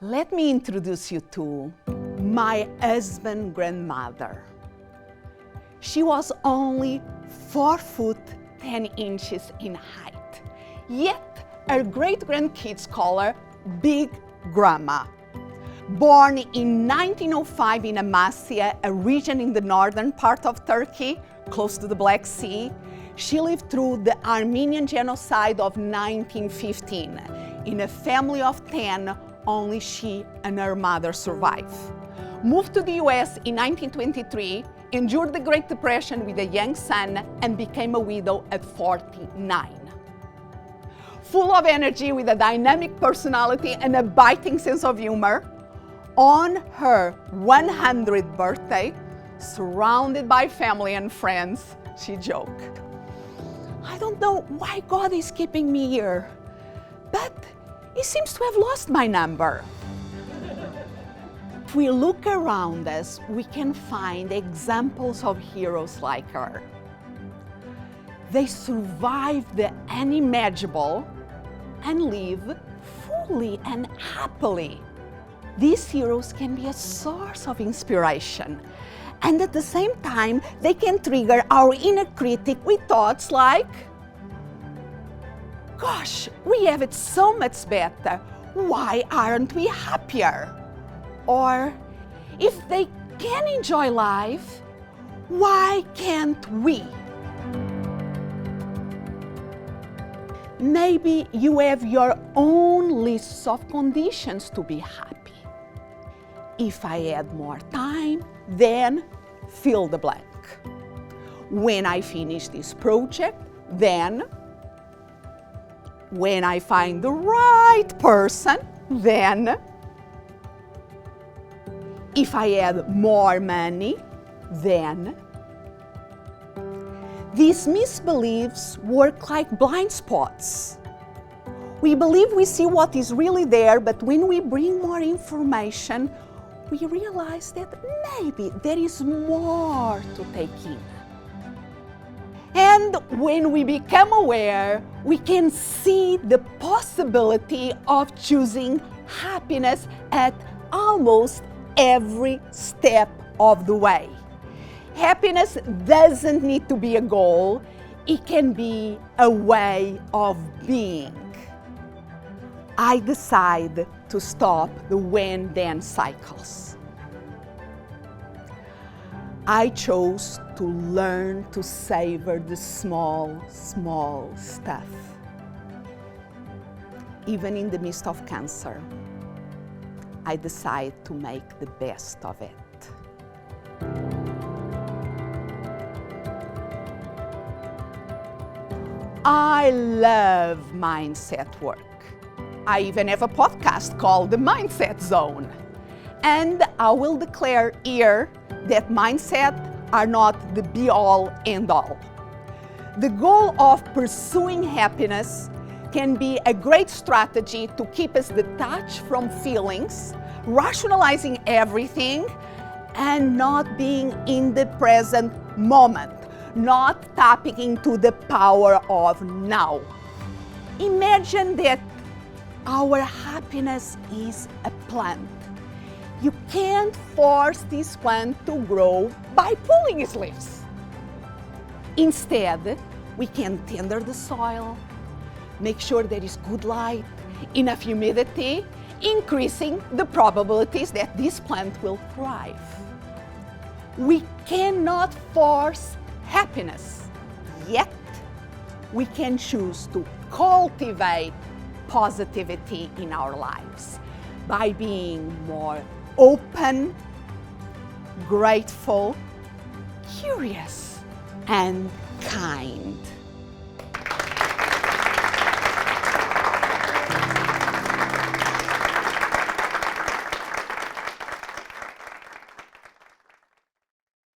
Let me introduce you to my husband's grandmother. She was only 4 foot 10 inches in height, yet her great-grandkids call her Big Grandma. Born in 1905 in Amasya, a region in the northern part of Turkey, close to the Black Sea, she lived through the Armenian genocide of 1915. In a family of 10, only she and her mother survived. Moved to the US in 1923, endured the Great Depression with a young son, and became a widow at 49. Full of energy, with a dynamic personality and a biting sense of humor, on her 100th birthday, surrounded by family and friends, she joked, "I don't know why God is keeping me here, but He seems to have lost my number." If we look around us, we can find examples of heroes like her. They survived the unimaginable and live fully and happily. These heroes can be a source of inspiration, and at the same time, they can trigger our inner critic with thoughts like, "Gosh, we have it so much better. Why aren't we happier?" Or, "If they can enjoy life, why can't we?" Maybe you have your own lists of conditions to be happy. If I had more time, then fill the blank. When I finish this project, then. When I find the right person, then. If I had more money, then. These misbeliefs work like blind spots. We believe we see what is really there, but when we bring more information, we realize that maybe there is more to take in. And when we become aware, we can see the possibility of choosing happiness at almost every step of the way. Happiness doesn't need to be a goal, it can be a way of being. I decide to stop the when-then cycles. I chose to learn to savor the small, small stuff. Even in the midst of cancer, I decide to make the best of it. I love mindset work. I even have a podcast called The Mindset Zone. And I will declare here that mindset are not the be-all, end-all. The goal of pursuing happiness can be a great strategy to keep us detached from feelings, rationalizing everything, and not being in the present moment, not tapping into the power of now. Imagine that our happiness is a plant. You can't force this plant to grow by pulling its leaves. Instead, we can tender the soil, make sure there is good light, enough humidity, increasing the probabilities that this plant will thrive. We cannot force happiness, yet we can choose to cultivate positivity in our lives by being more open, grateful, curious, and kind.